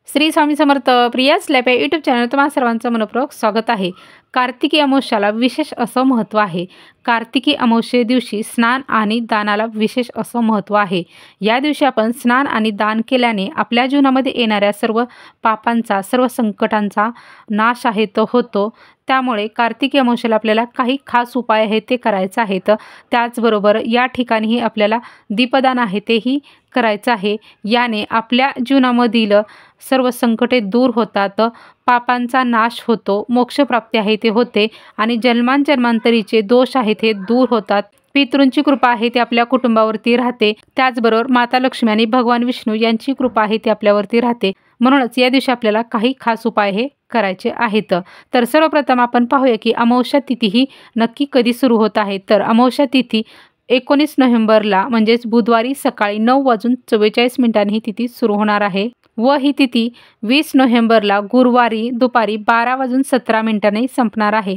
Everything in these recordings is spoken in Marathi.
श्री स्वामी समर्थ. प्रियाज लॅब या यूट्यूब चॅनल तुम्हा सर्वांचं मनपूर्वक स्वागत आहे. कार्तिकी अमावस्याला विशेष असं महत्त्व आहे. कार्तिकी अमावस्ये दिवशी स्नान आणि दानाला विशेष असं महत्त्व आहे. या दिवशी आपण स्नान आणि दान केल्याने आपल्या जीवनामध्ये येणाऱ्या सर्व पापांचा, सर्व संकटांचा नाश आहे तो होतो. त्यामुळे कार्तिकी अमावस्येला आपल्याला काही खास उपाय आहेत ते करायचे आहेत. त्याचबरोबर या ठिकाणीही आपल्याला दीपदान आहे तेही करायचं आहे. याने आपल्या जीवनामधील सर्व संकटे दूर होतात, पापांचा नाश होतो, मोक्षप्राप्ती आहे ते होते आणि जन्मांतरीचे दोष आहेत हे दूर होतात. पितृंची कृपा आहे ती आपल्या कुटुंबावरती राहते. त्याचबरोबर माता लक्ष्मी आणि भगवान विष्णू यांची कृपा आहे ती आपल्यावरती राहते. म्हणूनच या दिवशी आपल्याला काही खास उपाय हे करायचे आहेत. तर सर्वप्रथम आपण पाहूया की अमावस्या तिथी ही नक्की कधी सुरू होत आहे. तर अमावस्या तिथी 19 नोव्हेंबरला म्हणजेच बुधवारी सकाळी 9:44 ही तिथी सुरू होणार आहे व ही तिथी 20 नोव्हेंबरला गुरुवारी दुपारी 12:17 संपणार आहे.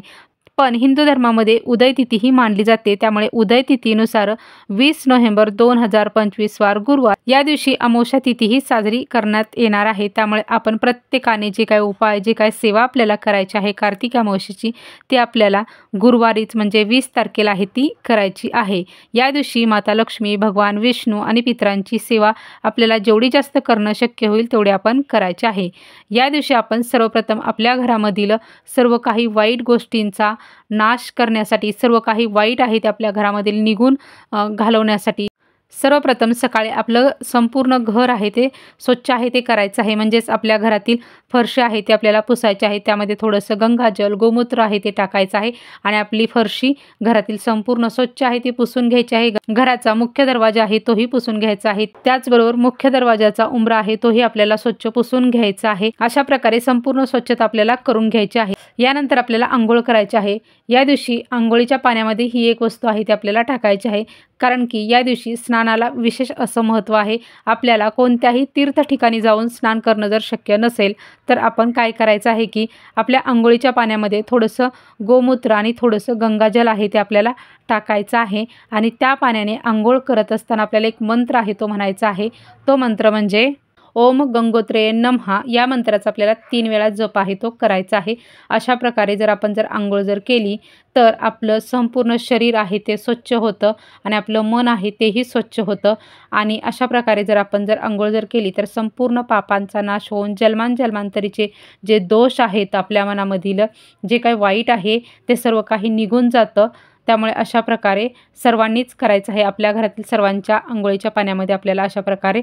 पण हिंदू धर्मामध्ये उदय तिथी ही मानली जाते. त्यामुळे उदय तिथीनुसार 20 नोव्हेंबर 2025 वार गुरुवार या दिवशी अमावस्या तिथी ही साजरी करण्यात येणार आहे. त्यामुळे आपण प्रत्येकाने जे काही उपाय, जे काही सेवा आपल्याला करायची आहे कार्तिक अमावस्येची, ते आपल्याला गुरुवारीच म्हणजे 20 तारखेला आहे ती करायची आहे. या दिवशी माता लक्ष्मी, भगवान विष्णू आणि पितरांची सेवा आपल्याला जेवढी जास्त करणं शक्य होईल तेवढे आपण करायचे आहे. या दिवशी आपण सर्वप्रथम आपल्या घरामधील सर्व काही वाईट गोष्टींचा नाश करण्यासाठी, सर्व काही वाईट आहे ते आपल्या घरामधील निघून घालवण्यासाठी सर्वप्रथम सकाळी आपलं संपूर्ण घर आहे ते स्वच्छ आहे ते करायचं आहे. म्हणजेच आपल्या घरातील फरशी आहे ते आपल्याला पुसायची आहे. त्यामध्ये थोडंसं गंगाजल, गोमूत्र आहे ते टाकायचं आहे आणि आपली फरशी घरातील संपूर्ण स्वच्छ आहे ती पुसून घ्यायची आहे. घराचा मुख्य दरवाजा आहे तोही पुसून घ्यायचा आहे. त्याचबरोबर मुख्य दरवाजाचा उंबरा आहे तोही आपल्याला स्वच्छ पुसून घ्यायचा आहे. अशा प्रकारे संपूर्ण स्वच्छता आपल्याला करून घ्यायची आहे. यानंतर आपल्याला आंघोळ करायची आहे. या दिवशी आंघोळीच्या पाण्यामध्ये ही एक वस्तू आहे ती आपल्याला टाकायची आहे. कारण की या दिवशी स्नानाला विशेष असं महत्त्व आहे. आपल्याला कोणत्याही तीर्थ ठिकाणी जाऊन स्नान करणं जर शक्य नसेल तर आपण काय करायचं आहे की आपल्या आंघोळीच्या पाण्यामध्ये थोडंसं गोमूत्र आणि थोडंसं गंगाजल आहे ते आपल्याला टाकायचं आहे आणि त्या पाण्याने आंघोळ करत असताना आपल्याला एक मंत्र आहे तो म्हणायचा आहे. तो मंत्र म्हणजे ओम गंगोत्रे नमः. या मंत्राचा आपल्याला 3 वेळा जप आहे तो करायचा आहे. अशा प्रकारे जर आपण आंघोळ केली तर आपलं संपूर्ण शरीर आहे ते स्वच्छ होतं आणि आपलं मन आहे तेही स्वच्छ होतं. आणि अशा प्रकारे जर आपण आंघोळ केली तर संपूर्ण पापांचा नाश होऊन जन्मांतरीचे जे दोष आहेत, आपल्या मनामधील जे काही वाईट आहे ते सर्व काही निघून जातं. त्यामुळे अशा प्रकारे सर्वांनीच करायचं आहे. आपल्या घरातील सर्वांच्या आंघोळीच्या पाण्यामध्ये आपल्याला अशा प्रकारे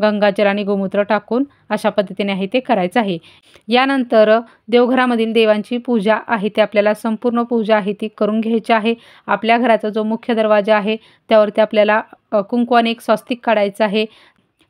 गंगाजल आणि गोमूत्र टाकून अशा पद्धतीने आहे ते करायचं आहे. यानंतर देवघरामधील देवांची पूजा आहे ते आपल्याला संपूर्ण पूजा आहे ती करून घ्यायची आहे. आपल्या घराचा जो मुख्य दरवाजा आहे त्यावरती आपल्याला कुंकवाने एक स्वस्तिक काढायचं आहे.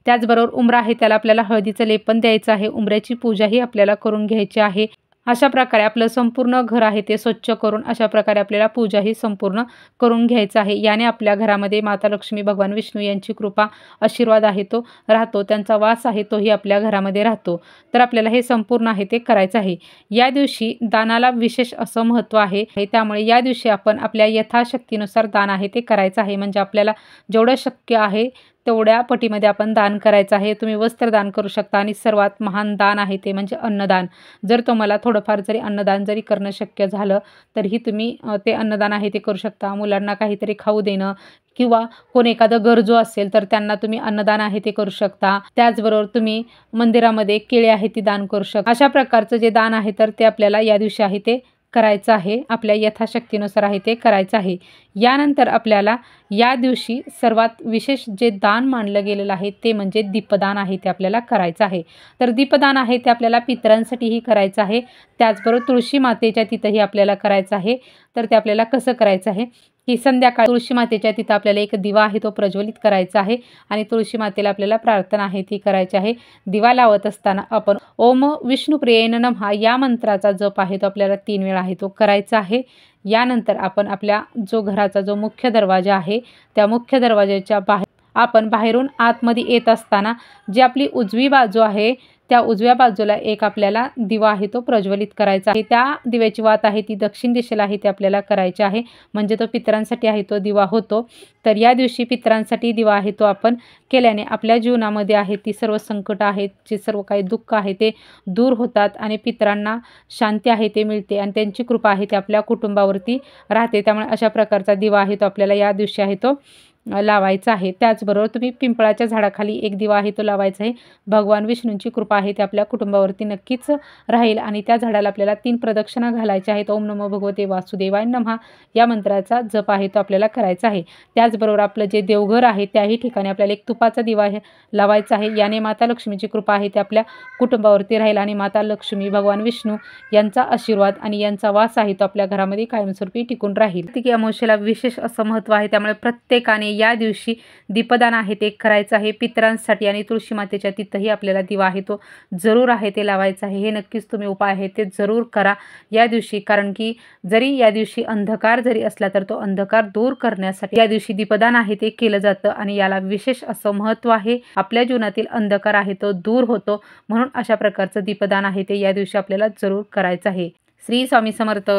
त्याचबरोबर उंबरा आहे त्याला आपल्याला हळदीचं लेपन द्यायचं आहे. उंबऱ्याची पूजाही आपल्याला करून घ्यायची आहे. अशा प्रकारे आपलं संपूर्ण घर आहे ते स्वच्छ करून अशा प्रकारे आपल्याला पूजा ही संपूर्ण करून घ्यायचं आहे. याने आपल्या घरामध्ये माता लक्ष्मी, भगवान विष्णू यांची कृपा, आशीर्वाद आहे तो राहतो. त्यांचा वास आहे तोही आपल्या घरामध्ये राहतो. तर आपल्याला हे संपूर्ण आहे ते करायचं आहे. या दिवशी दानाला विशेष असं महत्त्व आहे. त्यामुळे या दिवशी आपण आपल्या यथाशक्तीनुसार दान आहे ते करायचं आहे. म्हणजे आपल्याला जेवढं शक्य आहे तेवढ्या पटीमध्ये आपण दान करायचं आहे. तुम्ही वस्त्रदान करू शकता आणि सर्वात महान दान आहे ते म्हणजे अन्नदान. जर तुम्हाला थोडंफार जरी अन्नदान जरी करणं शक्य झालं तरीही तुम्ही ते अन्नदान आहे ते करू शकता. मुलांना काहीतरी खाऊ देणं किंवा कोण एखादं गरजू असेल तर त्यांना तुम्ही अन्नदान आहे ते करू शकता. त्याचबरोबर तुम्ही मंदिरामध्ये केळे आहे ती दान करू शकता. अशा प्रकारचं जे दान आहे तर ते आपल्याला या दिवशी आहे ते करायचं आहे. आपल्या यथाशक्तीनुसार आहे ते करायचं आहे. यानंतर आपल्याला या दिवशी सर्वात विशेष जे दान मानलं गेलेलं आहे ते म्हणजे दीपदान आहे ते आपल्याला करायचं आहे. तर दीपदान आहे ते आपल्याला पितरांसाठीही करायचं आहे. त्याचबरोबर तुळशी मातेच्या तिथंही आपल्याला करायचं आहे. तर ते आपल्याला कसं करायचं आहे की संध्याकाळी तुळशी मातेच्या तिथं आपल्याला एक दिवा आहे तो प्रज्वलित करायचा आहे आणि तुळशी मातेला आपल्याला प्रार्थना आहे ती करायची आहे. दिवा लावत असताना आपण ओम विष्णुप्रियेन नमः या मंत्राचा जप आहे तो आपल्याला 3 वेळा आहे तो करायचा आहे. यानंतर आपण आपल्या जो घराचा जो मुख्य दरवाजा आहे त्या मुख्य दरवाजाच्या बाहेरून आतमध्ये येत असताना जी आपली उजवी बाजू आहे त्या उजव्या बाजूला एक आपल्याला दिवा आहे तो प्रज्वलित करायचा आहे। त्या दिव्याची वात आहे ती दक्षिण दिशेला आहे, ते आपल्याला करायचे आहे, म्हणजे तो पितरांसाठी आहे तो दिवा होतो। तर या दिवशी पितरांसाठी दिवा आहे तो आपण केल्याने आपल्या जीवनामध्ये आहे ती सर्व संकट आहेत, जे सर्व काही दुःख आहे ते दूर होतात आणि पितरांना शांती आहे ते मिळते आणि त्यांची कृपा आहे ते आपल्या कुटुंबावरती राहते। त्यामुळे अशा प्रकारचा दिवा आहे तो आपल्याला या दिवशी आहे तो लावायचा आहे। त्याचबरोबर तुम्ही पिंपळाच्या झाडाखाली एक दिवा आहे तो लावायचा आहे। भगवान विष्णूंची कृपा आहे ते आपल्या कुटुंबावरती नक्कीच राहील आणि त्या झाडाला आपल्याला 3 प्रदक्षिणा घालायच्या आहेत। ओम नमो भगवते वासुदेवाय नमः या मंत्राचा जप आहे तो आपल्याला करायचा आहे। त्याचबरोबर आपलं जे देवघर आहे त्याही ठिकाणी आपल्याला एक तुपाचा दिवा लावायचा आहे। याने माता लक्ष्मीची कृपा आहे ते आपल्या कुटुंबावरती राहील आणि माता लक्ष्मी, भगवान विष्णू यांचा आशीर्वाद आणि यांचा वास आहे तो आपल्या घरामध्ये कायमस्वरूपी टिकून राहील। कार्तिकी अमावस्येला विशेष असं महत्त्व आहे, त्यामुळे प्रत्येकाने या दिवशी दीपदान आहे ते करायचं आहे पितरांसाठी आणि तुळशी मातेच्या तिथंही आपल्याला दिवा आहे तो जरूर आहे ते लावायचा आहे। हे नक्कीच तुम्ही उपाय आहे ते जरूर करा या दिवशी, कारण की जरी या दिवशी अंधकार जरी असला तर तो अंधकार दूर करण्यासाठी या दिवशी दीपदान आहे ते केलं जातं आणि याला विशेष असं महत्त्व आहे। आपल्या जीवनातील अंधकार आहे तो दूर होतो, म्हणून अशा प्रकारचं दीपदान आहे ते या दिवशी आपल्याला जरूर करायचं आहे। श्री स्वामी समर्थ।